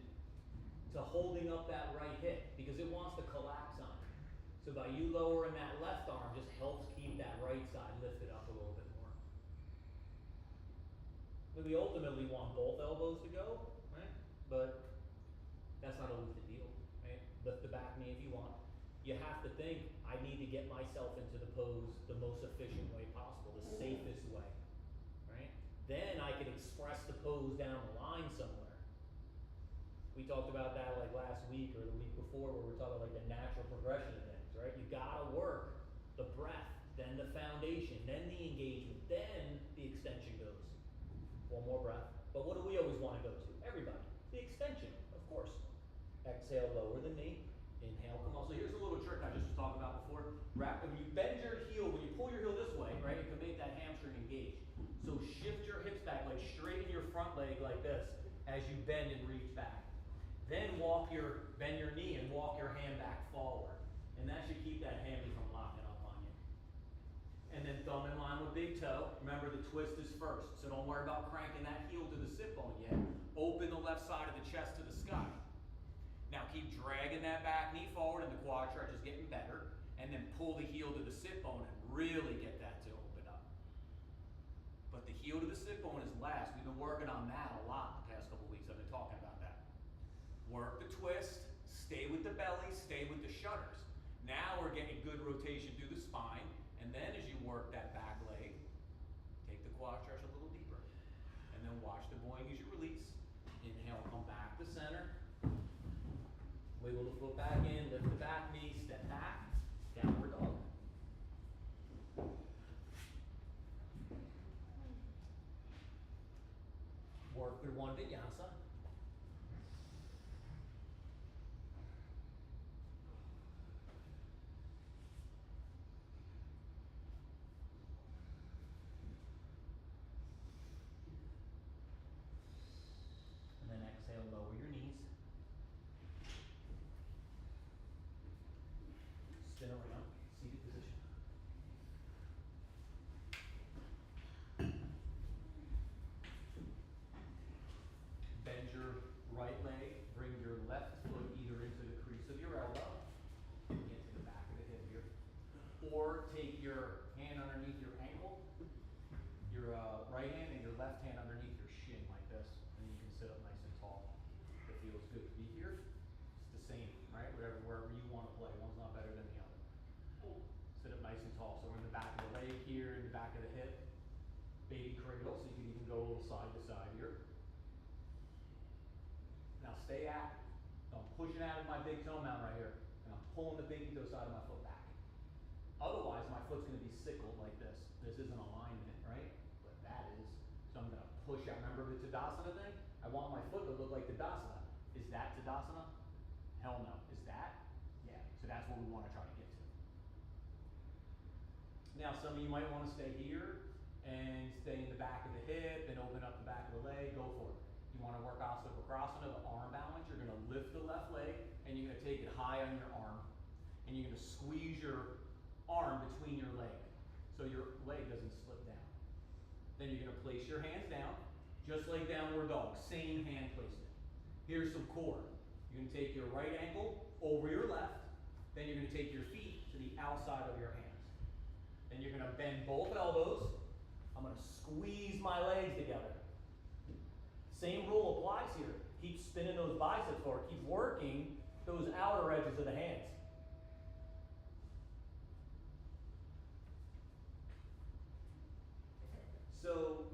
to holding up that right hip, because it wants to collapse on it. So by you lowering that left arm just helps keep that right side lifted up a little bit more. We ultimately want both elbows to go, right? But that's not always the deal, right? Lift the back knee if you want. You have to think, I need to get myself into the pose the most efficient way possible, the safest way, right? Then I can express the pose down the line somewhere. We talked about that like last week or the week before, where we're talking like the natural progression of things, right? You gotta work the breath, then the foundation, then the engagement, then the extension goes. One more breath. But what do we always want to go to? Everybody. The extension, of course. Exhale, lower the knee. Inhale, come on. So here's a little trick I just was talking about before. When you bend your heel, when you pull your heel this way, right, it can make that hamstring engage. So shift your hips back, like straighten your front leg like this as you bend and reach back. Then bend your knee and walk your hand back forward. And that should keep that hammy from locking up on you. And then thumb in line with big toe. Remember, the twist is first, so don't worry about cranking that heel to the sit bone yet. Open the left side of the chest to the sky. Now keep dragging that back knee forward, and the quad stretch is getting better. And then pull the heel to the sit bone and really get that to open up. But the heel to the sit bone is last. We've been working on that a lot the past couple weeks. I've been talking about that. Work the twist, stay with the belly, stay with the shutters. Now we're getting good rotation through the spine. And then as you work that back leg, take the quad stretch a little deeper. And then watch the boing as you release. Inhale. back to center. Wiggle the foot back in, lift the back knee, step back, downward dog. Work through one vinyasa. And then exhale, lower your knees. Spin around, seated position. Bend your right leg, bring your left foot either into the crease of your elbow, get to the back of the hip here, or take your hand underneath your ankle, your right hand, and your left hand underneath your shin like this, and then you can sit up nice and tall. It feels good to be here. It's the same, right? Wherever you want to play. One's not better than the other. Sit up nice and tall. So we're in the back of the leg here, in the back of the hip. Baby cradle, so you can even go a little side to side here. Now stay active. So I'm pushing out of my big toe mound right here, and I'm pulling the baby toe side of my foot back. Otherwise, my foot's going to be sickled like this. This isn't alignment, right? But that is. So I'm going to push out. Remember the Tadasana thing? I want my foot to look like Tadasana. Is that Tadasana? Hell no. Is that? Yeah. So that's what we want to try to get to. Now, some of you might want to stay here and stay in the back of the hip and open up the back of the leg. Go for it. You want to work Asana Vakrasana, the arm balance. You're going to lift the left leg and you're going to take it high on your arm. And you're going to squeeze your arm between your leg so your leg doesn't slip down. Then you're going to place your hands down, just like downward dog. Same hand placement. Here's some core. You're going to take your right ankle over your left. Then you're going to take your feet to the outside of your hands. Then you're going to bend both elbows. I'm going to squeeze my legs together. Same rule applies here. Keep spinning those biceps forward. Keep working those outer edges of the hands. So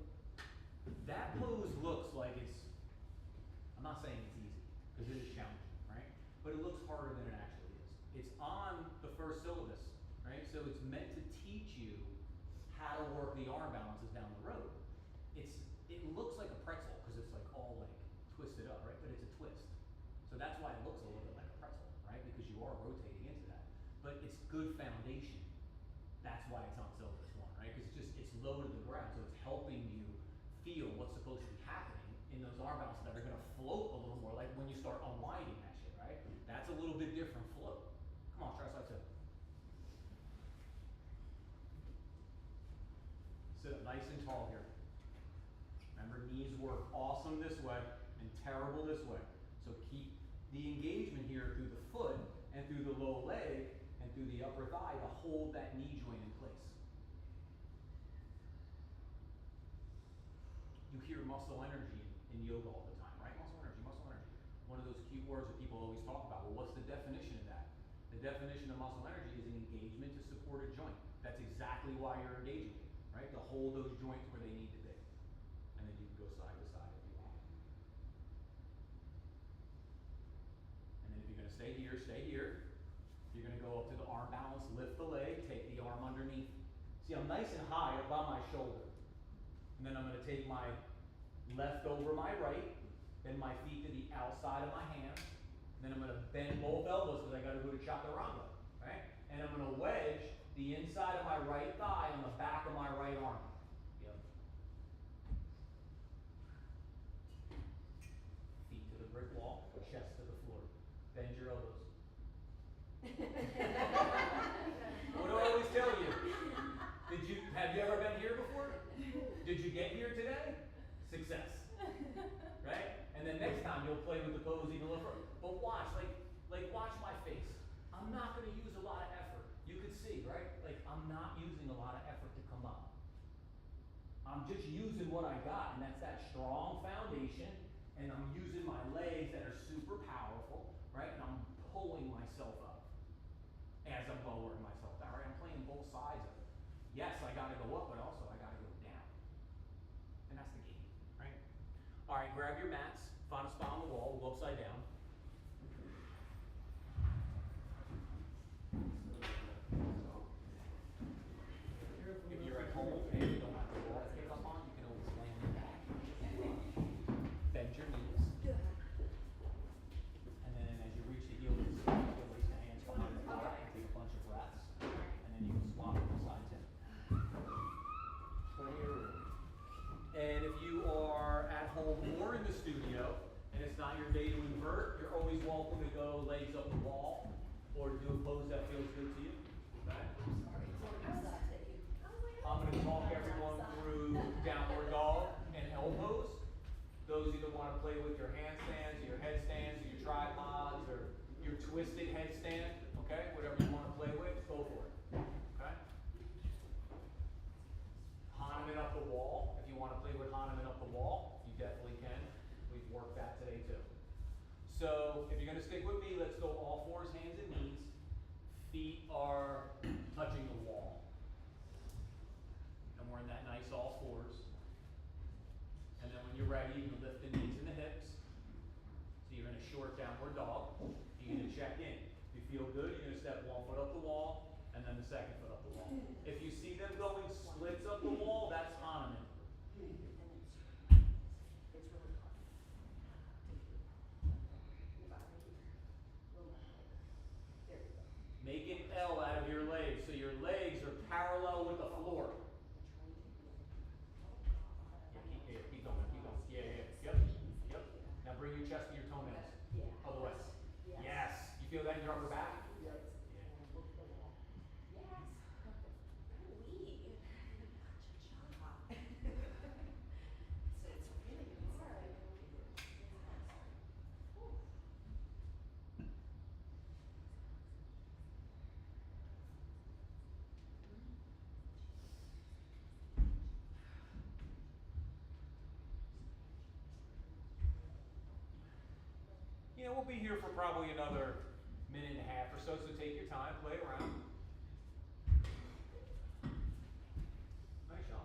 that pose looks like it's, I'm not saying it's easy, because it is challenging, right? But it looks harder than it actually is. It's on the first syllabus, right? So it's meant to teach you how to work the arm balances down the road. It looks like a pretzel, because it's like all like twisted up, right? But it's a twist. So that's why it looks a little bit like a pretzel, right? Because you are rotating into that. But it's good foundation. That's why it's on syllabus 1, right? Because it's low to the ground, so it's helping you feel what's supposed to be happening in those arm balances that are going to float a little more, like when you start unwinding that shit, right? That's a little bit different float. Come on, try side two. Sit up nice and tall here. Remember, knees work awesome this way and terrible this way. So keep the engagement here through the foot and through the low leg and through the upper thigh to hold that knee joint in place. You hear muscle energy in yoga all the time, right? Muscle energy, muscle energy. One of those cute words that people always talk about. Well, what's the definition of that? The definition of muscle energy is an engagement to support a joint. That's exactly why you're engaging it, right? To hold those joints where they need to be. And then you can go side to side if you want. And then if you're going to stay here, stay here. You're going to go up to the arm balance, lift the leg, take the arm underneath. See, I'm nice and high up on my shoulder. And then I'm going to take my left over my right, then my feet to the outside of my hands. And then I'm going to bend both elbows because I got to go to chaturanga, right? And I'm going to wedge the inside of my right thigh on the back of my right arm. Yep. Feet to the brick wall, chest to the floor. Bend your elbows. What do I always tell you? Have you ever been here before? Did you get here today? Success. Right? And then next time you'll play with the pose even a little further. But watch, like watch my face. I'm not going to use a lot of effort. You could see, right? Like I'm not using a lot of effort to come up. I'm just using what I got, and that's that strong foundation, and I'm using my legs that are super powerful, right? And I'm pulling myself up as I'm lowering myself down, right? I'm playing both sides of it. Yes, I gotta go up, but also I gotta go down. And that's the game, right? All right, grab your mats. Find a spot on the wall, we'll go upside down. If you're at home and you don't have the wall to pick up on, you can always land it back. Bend your knees. And then as you reach the heel of the seat, you can place your hands behind the thigh and take a bunch of breaths. And then you can swap it sides in. And if you are at home or in the studio, and it's not your day to invert, you're always welcome to go legs up the wall, or do a pose that feels good to you. Okay? I'm going to talk everyone through downward dog and elbows. Those either want to play with your handstands, your headstands, or your tripods, or your twisted headstand. Okay? Whatever you want to play with, go for it. Okay? Hanuman up the wall. If you want to play with Hanuman up the wall, you definitely can. We've worked that today too. So if you're going to stick with me, let's go all fours, hands and knees. Feet are touching the wall. And we're in that nice all fours. And then when you're ready, you can lift the knees and the hips. So you're in a short downward dog. You're going to check in. If you feel good, you're going to step one foot up the wall, and then the second foot up the wall. If you see them going splits up the wall, that's Hanuman. Make an L out of your legs, so your legs are parallel with the floor. Yeah, keep going, keep going. Yep. Now bring your chest to your toenails. Other way. Yes. You feel that in your upper back? You know, we'll be here for probably another minute and a half or so, so take your time, play around. Nice job.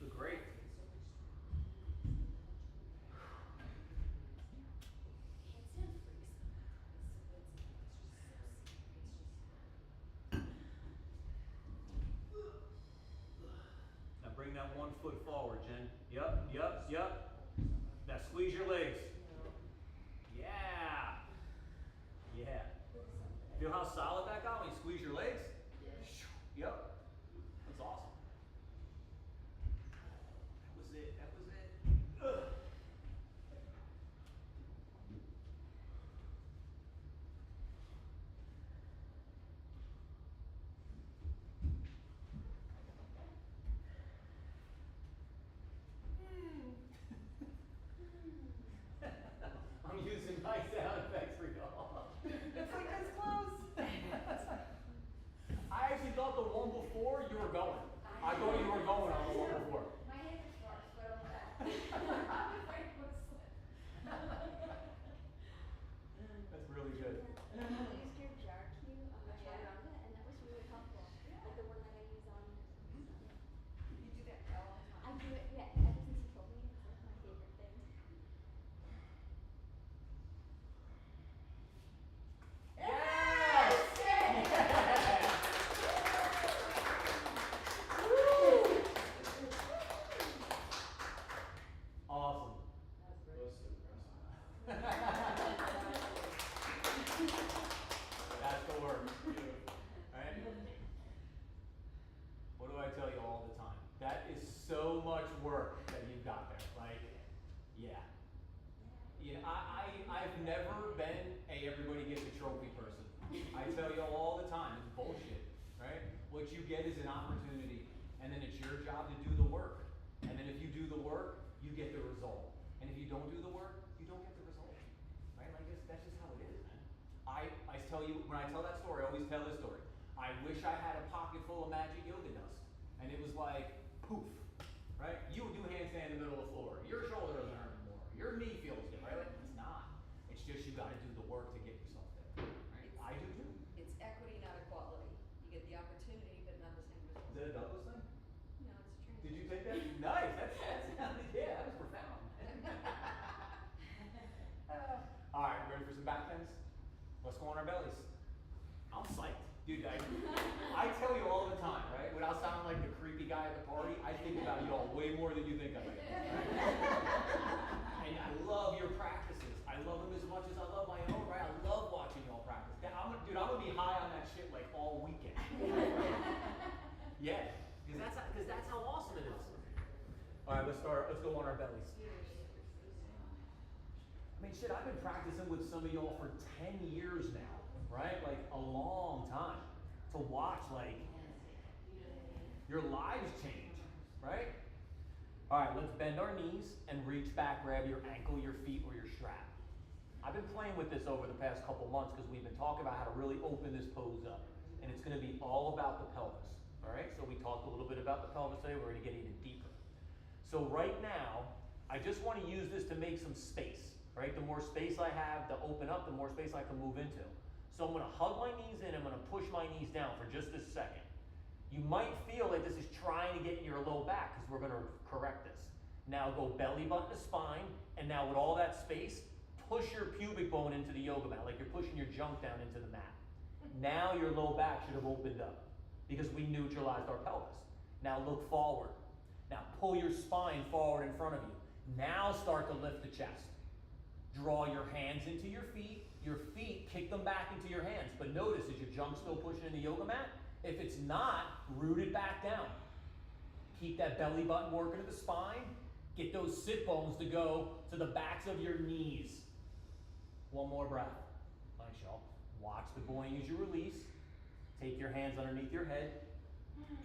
Look great. Now bring that one foot forward, Jen. Yep. Now squeeze your legs. Yeah. Feel how solid that got when you squeeze your legs? Yep. That's awesome. That was it. Ugh. I'm using my sound effects for y'all. It's like this close. I actually thought the one before you were going. I thought you were going on the one before. My hand is sharp, so I'm afraid it would slip. That's really good. I used your jar cue on the chaturanga, and that was really helpful. Like the one that I use on. You do that all the I time. do it, yeah, ever since you told me, it's like my favorite thing. Awesome. That's the work. Right? What do I tell you all the time? That is so much work that you've got there. Like, yeah. I've never been a everybody gets a trophy person. I tell you all the time, it's bullshit, right? What you get is an opportunity, and then it's your job to do the work. And then if you do the work, you get the result. And if you don't do the work, you don't get the result. Right? Like that's just how it is, man. I tell you, when I tell that story, I always tell this story. I wish I had a pocket full of magic yoga dust. And it was like, poof. Right? You would do handstand in the middle of the floor. Your shoulder doesn't hurt anymore. Your knee feels good, right? Like, it's not. It's just you gotta do the work. back bends? Let's go on our bellies. I'm psyched. Dude, I tell you all the time, right? Without sounding like the creepy guy at the party, I think about you all way more than you think I do. Right? And I love your practices. I love them as much as I love my own, right? I love watching y'all practice. I'm gonna be high on that shit like all weekend. Yeah, because that's how awesome it is. All right, let's go on our bellies. I mean, shit, I've been practicing with some of y'all for 10 years now, right? Like a long time to watch, like, your lives change, right? All right, let's bend our knees and reach back, grab your ankle, your feet, or your strap. I've been playing with this over the past couple months because we've been talking about how to really open this pose up. And it's gonna be all about the pelvis, all right? So we talked a little bit about the pelvis today, we're gonna get even deeper. So right now, I just wanna use this to make some space, right? The more space I have to open up, the more space I can move into. So I'm gonna hug my knees in, I'm gonna push my knees down for just this second. You might feel like this is trying to get in your low back because we're gonna correct this. Now go belly button to spine, and now with all that space, push your pubic bone into the yoga mat, like you're pushing your junk down into the mat. Now your low back should have opened up because we neutralized our pelvis. Now look forward. Now pull your spine forward in front of you. Now start to lift the chest. Draw your hands into your feet, kick them back into your hands. But notice, is your junk still pushing in the yoga mat? If it's not, root it back down. Keep that belly button working to the spine. Get those sit bones to go to the backs of your knees. One more breath. Nice, y'all. Watch the buoying as you release. Take your hands underneath your head.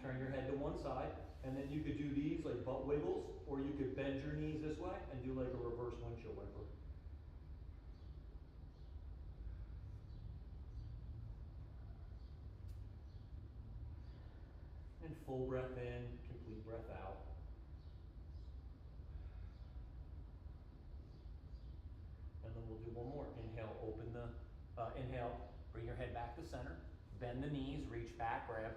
Turn your head to one side. And then you could do these like butt wiggles, or you could bend your knees this way and do like a reverse windshield wiper. And full breath in, complete breath out. And then we'll do one more. Inhale, inhale, bring your head back to center. Bend the knees, reach back, grab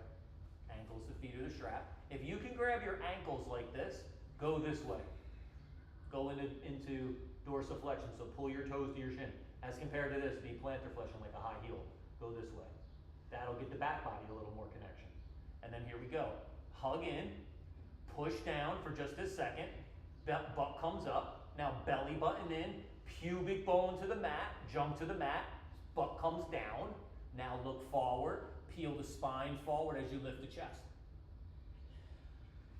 ankles to feet or the strap. If you can grab your ankles like this, go this way. Go into dorsiflexion, so pull your toes to your shin. As compared to this, be plantar flexion like a high heel. Go this way. That'll get the back body a little more connection. And then here we go. Hug in, push down for just a second. That butt comes up. Now belly button in, pubic bone to the mat, jump to the mat, butt comes down. Now look forward, peel the spine forward as you lift the chest.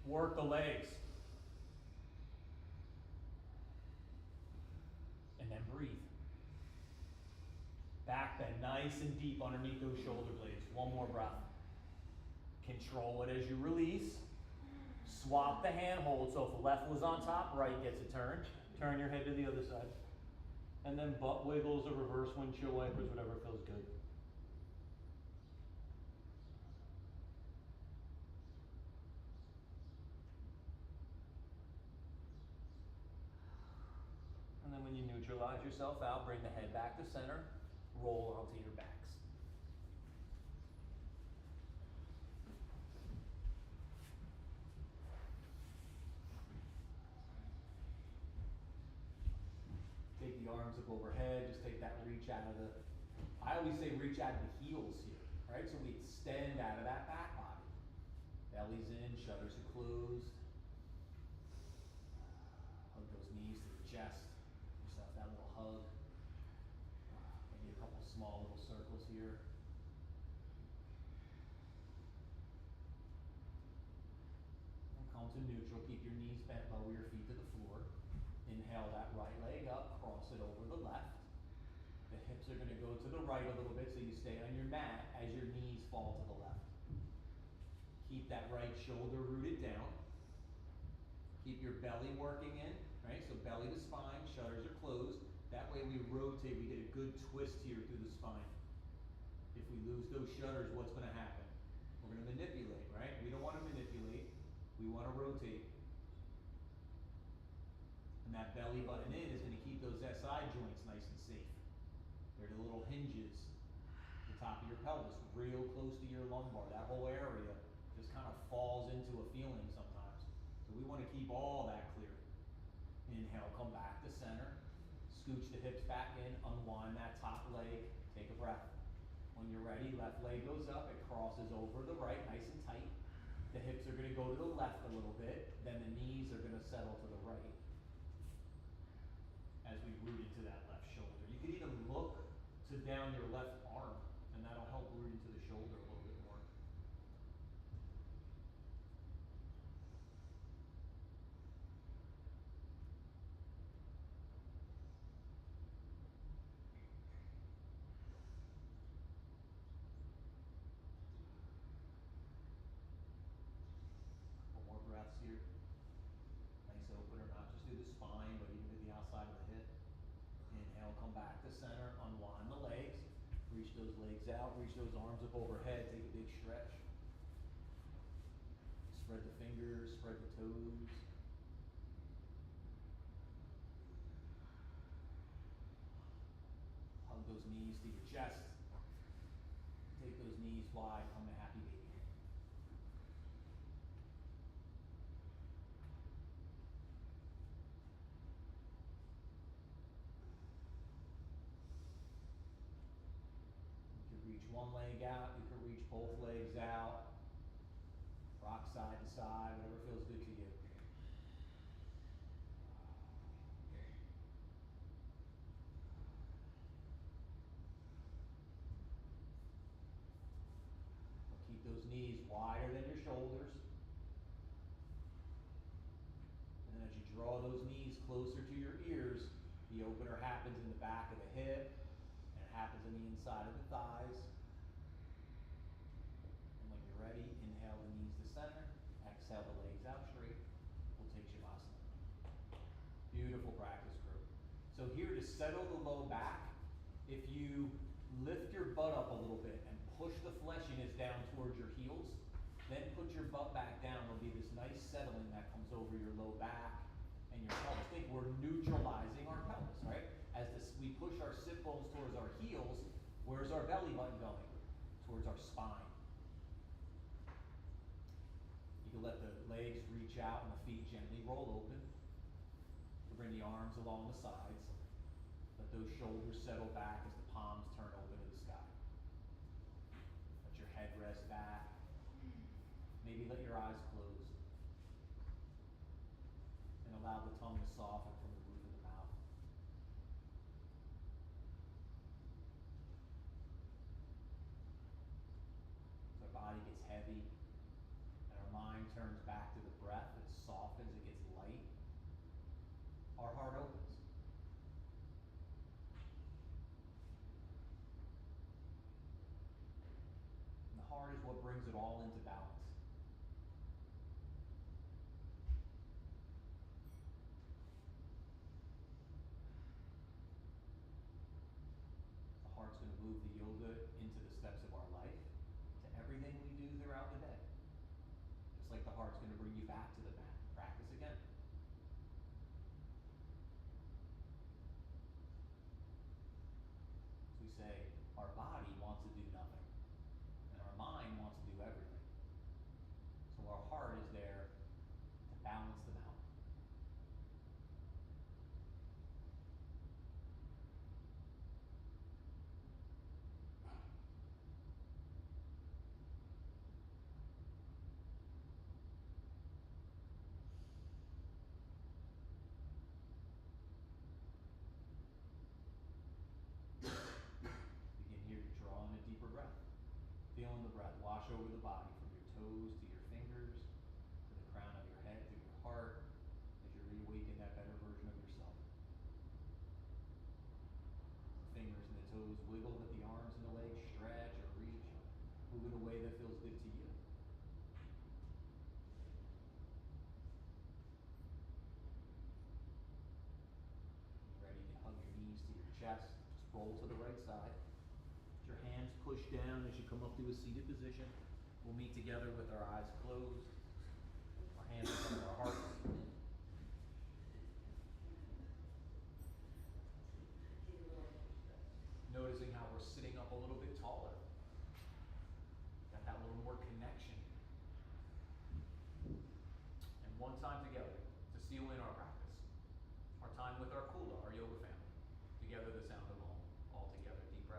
Work the legs. And then breathe. Back bend nice and deep underneath those shoulder blades. One more breath. Control it as you release. Swap the hand hold, so if the left was on top, right gets a turn. Turn your head to the other side. And then butt wiggles or reverse windshield wipers, whatever feels good. And then when you neutralize yourself out, bring the head back to center, roll onto your backs. Take the arms up overhead, just take that reach out of the, I always say reach out of the heels here, right? So we extend out of that back body. Belly's in, shutters are closed. Hug those knees to the chest. Yourself that little hug. Maybe a couple small little circles here. And come to neutral, keep your knees bent, lower your feet to the floor. Inhale that right leg up, cross it over the left. The hips are gonna go to the right a little bit so you stay on your mat as your knees fall to the left. Keep that right shoulder rooted down. Keep your belly working in, right? So belly to spine, shutters are closed. That way we rotate, we get a good twist here through the spine. If we lose those shutters, what's gonna happen? We're gonna manipulate, right? We don't wanna manipulate, we wanna rotate. And that belly button in is gonna keep those SI joints nice and safe. They're the little hinges, the top of your pelvis, real close to your lumbar. That whole area just kind of falls into a feeling sometimes. So we wanna keep all that clear. Inhale, come back to center. Scooch the hips back in, unwind that top leg, take a breath. When you're ready, left leg goes up, it crosses over the right, nice and tight. The hips are gonna go to the left a little bit, then the knees are gonna settle to the right as we root into that left shoulder. You could even look to down your left arm, and that'll help root into the shoulder a little bit more. Couple more breaths here. Nice opener, not just through the spine, but even through the outside of the hip. Inhale, come back to center, unwind the legs, reach those legs out, reach those arms up overhead, take a big stretch. Spread the fingers, spread the toes. Hug those knees to your chest. Take those knees wide, come to happy baby. You can reach one leg out, you can reach both legs out. Rock side to side, whatever feels good to you. Keep those knees wider than your shoulders. And then as you draw those knees closer to your ears, the opener happens in the back of the hip, and it happens on the inside of the thighs. And when you're ready, inhale the knees to center, exhale the legs out straight. We'll take Shavasana. Beautiful practice, group. So here to settle the low back, if you lift your butt up a little bit and push the fleshiness down towards your heels, then put your butt back down, there'll be this nice settling that comes over your low back and your pelvis. Think we're neutralizing our pelvis, right? As we push our sit bones towards our heels, where's our belly button going? Towards our spine. You can let the legs reach out and the feet gently roll open. You bring the arms along the sides. Let those shoulders settle back as the palms turn open to the sky. Let your head rest back. Maybe let your eyes close. And allow the tongue to soften from the roof of the mouth. As our body gets heavy and our mind turns back to the breath, it softens, it gets light. Our heart opens. And the heart is what brings it all into balance. The heart's going to move the yoga into the steps of our life, to everything we do throughout the day. Just like the heart's going to bring you back to the mat. Practice again. We say our body wants to do nothing, and our mind wants to do everything. So our heart is there to balance them out. Begin here to draw in a deeper breath. Feeling the breath wash over the body from your toes to your fingers, to the crown of your head, to your heart, as you reawaken that better version of yourself. The fingers and the toes wiggle, let the arms and the legs stretch or reach, move in a way that feels good to you. Ready to hug your knees to your chest, just roll to the right side. Let your hands push down as you come up to a seated position. We'll meet together with our eyes closed, our hands in front of our hearts. Noticing how we're sitting up a little bit taller. Got that little more connection. And one time together to seal in our practice. Our time with our Kula, our yoga family. Together the sound of Om. All together, deep breath.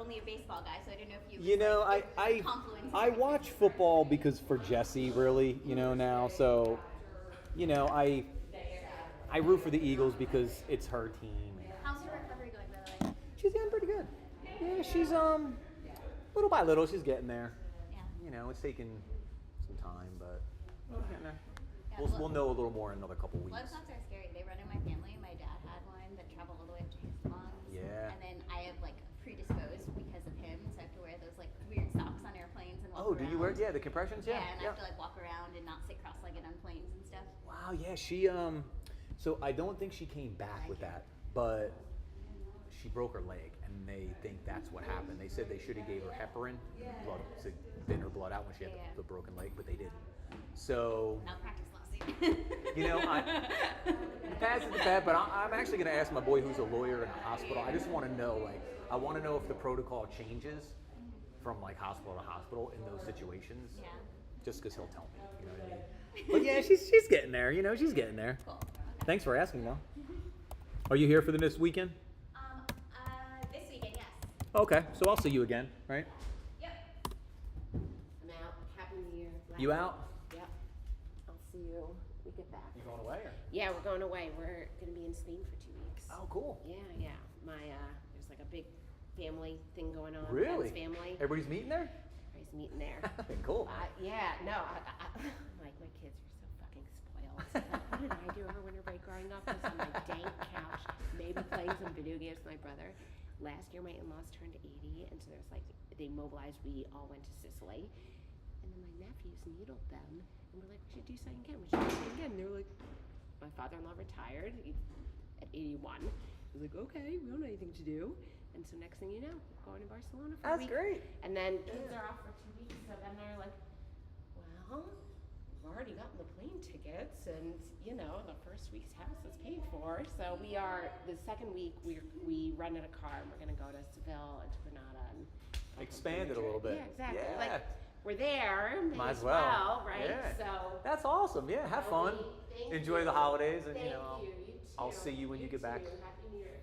only a baseball guy, so I didn't know if you. You know, I confluence. I watch football because for Jesse, really, you know, now. So, you know, I root for the Eagles because it's her team. How's your recovery going, by the way? She's getting pretty good. Yeah, she's little by little, she's getting there. Yeah. You know, it's taking some time, but we're getting there. Yeah, We'll know a little more in another couple weeks. Blood clots are scary. They run in my family. My dad had one that traveled all the way up to his lungs. Yeah. And then I have like predisposed because of him, so I have to wear those like weird socks on airplanes and walk Oh, around. do you wear the compressions? Yeah, and I have to like walk around and not sit cross-legged on planes and stuff. Wow, yeah, she so I don't think she came back with that, but she broke her leg, and they think that's what happened. They said they should have gave her heparin, blood, to thin her blood out when she had Yeah. the broken leg, but they didn't. So, Malpractice lawsuit. you know, the bad is the bad, but I'm actually going to ask my boy who's a lawyer in a hospital. I just want to know, like, I want to know if the protocol changes from like hospital to hospital in those situations. Yeah. Just because he'll tell me, you know what I mean? But yeah, she's getting there. You know, she's getting there. Cool. Thanks for asking, though. Are you here for this weekend? This weekend, yes. Okay, so I'll see you again, right? Yep. I'm out. Happy New Year. You out? Yep. I'll see you when we get back. You going away? Or? Yeah, we're going away. We're going to be in Spain for 2 weeks. Oh, cool. Yeah. My there's like a big family thing going on. Really? Friends, family. Everybody's meeting there? Everybody's meeting there. Cool. Yeah. No. I'm like, my kids are so fucking spoiled. What did I do over winter break growing up? Just on my dank couch, maybe playing some video games with my brother. Last year, my in-laws turned 80, and so there's like they mobilized. We all went to Sicily, and then my nephews needled them, and we're like, we should do something again. We should do something again. And they were like, my father-in-law retired at 81. I was like, okay, we don't have anything to do. And so next thing you know, we're going to Barcelona for a week. great. And then kids are off for 2 weeks, so then they're like, well, we've already gotten the plane tickets, and you know, the first week's house is paid for. So we are, the second week, we rented a car, and we're gonna go to Seville and to Granada and Expand it a little bit. Yeah, exactly. Yeah. Like we're there, Might as well. right? Yeah. So That's awesome. Yeah, have fun. Thank Enjoy you. the holidays, and Thank you know, you. You I'll too. see you when you get back. Too. Happy New Year.